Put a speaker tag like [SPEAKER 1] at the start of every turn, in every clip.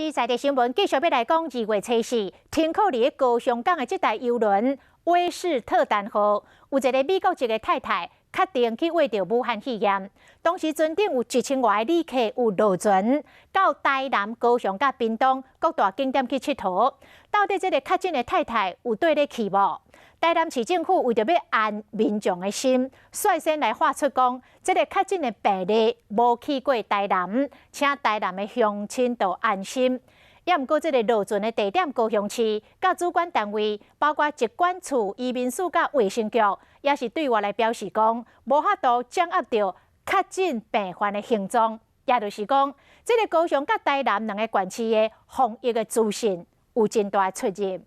[SPEAKER 1] 是在地新闻，继续要来讲2月初4，停靠伫高雄港的这台邮轮威士特丹号，有一个美国籍的太太确定去挖到武汉肺炎。当时船顶有1000外旅客有落船，到台南、高雄甲屏东各大景点去佚佗。到底这个确诊的太太有对咧去无？台南市政府为着要安民众的心，率先来发出讲，这个确诊的病例无去过台南，请台南的乡亲都安心。也毋过，这个落船的地点高雄市，甲主管单位，包括疾管处、移民署、甲卫生局，也是对外来表示讲，无法度掌握到确诊病患的行踪，也就是讲，这个高雄甲台南两个县市的防疫的资讯有真大的出入。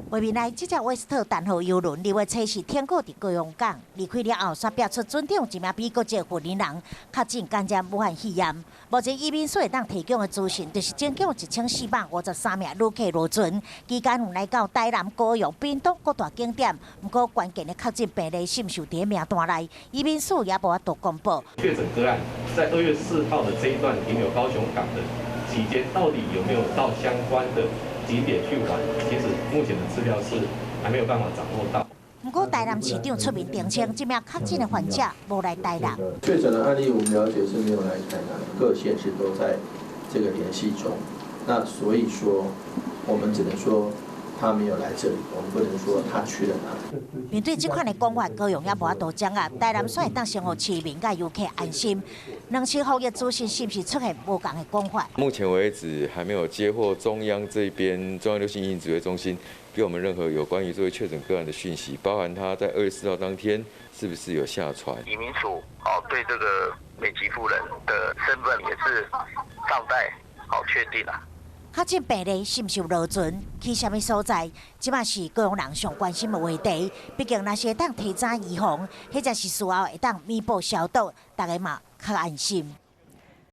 [SPEAKER 2] 画面内，这只威斯特丹号邮轮2月初4停靠伫高雄港，离开了后，煞标出船顶有一名美国籍混龄人确诊感染武汉肺炎。目前移民所会当提供的资讯，就是总共1453名旅客落船，期间有来到台南、高雄、屏东各大景点。不过关键的确诊病例是毋是有伫名单内，移民署也无法度公布。
[SPEAKER 3] 确诊个案在2月4号的这一段停留高雄港的期间，到底有没有到相关的景点去玩？其实目前的资料是还没有办法掌握到。
[SPEAKER 2] 不过台南市长出面澄清，这名确诊的患者无来台南。
[SPEAKER 4] 确诊的案例我们了解是没有来台南，各县市都在这个联系中。那所以说，我们只能说他没有来这里，我们不能说他去了哪里。
[SPEAKER 2] 面对这款的讲法，高雄也无法度掌握。台南算会当先互市民甲游客安心。两市防疫资讯是不是出现无同的讲法？
[SPEAKER 5] 目前为止还没有接获中央这边中央流行疫情指挥中心给我们任何有关于这位确诊个案的讯息，包含他在2月4号当天是不是有下船。
[SPEAKER 6] 移民署对这个美籍妇人的身份也是尚待确定啊。
[SPEAKER 2] 确诊病例是毋是有落船？去什么所在？即嘛是高雄人上关心的话题。毕竟若是会当提早预防，或者是事后会当弥补消毒，大家嘛较安心。